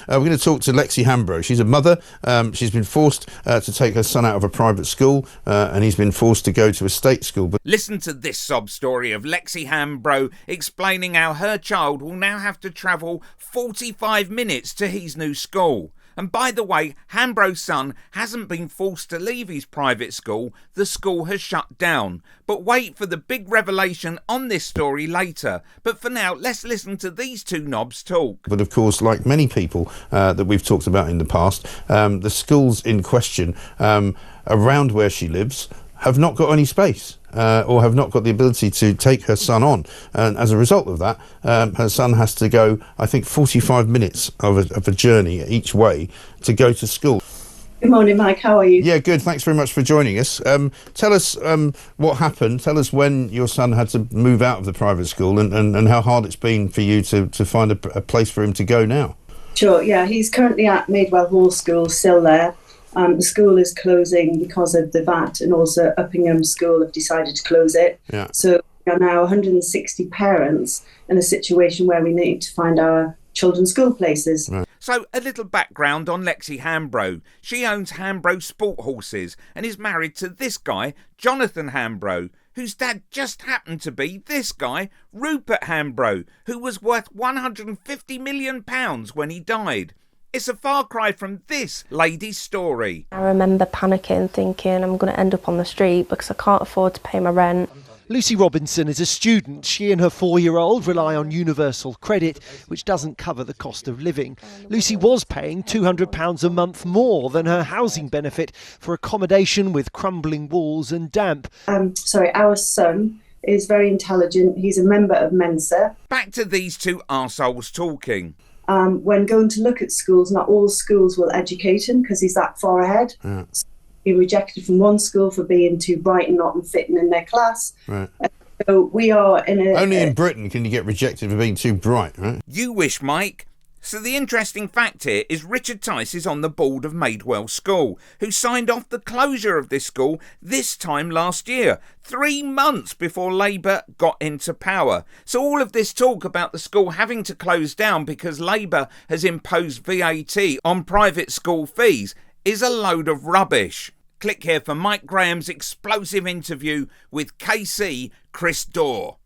We're going to talk to Lexi Hambro. She's a mother. She's been forced to take her son out of a private school, and he's been forced to go to a state school. But listen to this sob story of Lexi Hambro explaining how her child will now have to travel 45 minutes to his new school. And by the way, Hambro's son hasn't been forced to leave his private school. The school has shut down. But wait for the big revelation on this story later. But for now, let's listen to these two knobs talk. But of course, like many people that we've talked about in the past, the schools in question around where she lives have not got any space or have not got the ability to take her son on. And as a result of that, her son has to go, I think, 45 minutes of a journey each way to go to school. Good morning, Mike. How are you? Yeah, good. Thanks very much for joining us. Tell us what happened. Tell us when your son had to move out of the private school and how hard it's been for you to find a place for him to go now. Sure, yeah. He's currently at Madewell Hall School, still there. The school is closing because of the VAT, and also Uppingham School have decided to close it. Yeah. So we are now 160 parents in a situation where we need to find our children's school places. Right. So a little background on Lexi Hambro. She owns Hambro Sport Horses and is married to this guy, Jonathan Hambro, whose dad just happened to be this guy, Rupert Hambro, who was worth £150 million when he died. It's a far cry from this lady's story. I remember panicking, thinking I'm going to end up on the street because I can't afford to pay my rent. Lucy Robinson is a student. She and her 4-year-old rely on universal credit, which doesn't cover the cost of living. Lucy was paying £200 a month more than her housing benefit for accommodation with crumbling walls and damp. Our son is very intelligent. He's a member of Mensa. Back to these two arseholes talking. When going to look at schools, not all schools will educate him because he's that far ahead. Yeah. So he rejected from one school for being too bright and not fitting in their class. Right. So we are in a... Only in Britain can you get rejected for being too bright, right? You wish, Mike. So the interesting fact here is Richard Tice is on the board of Madewell School, who signed off the closure of this school this time last year, 3 months before Labour got into power. So all of this talk about the school having to close down because Labour has imposed VAT on private school fees is a load of rubbish. Click here for Mike Graham's explosive interview with KC Chris Dorr.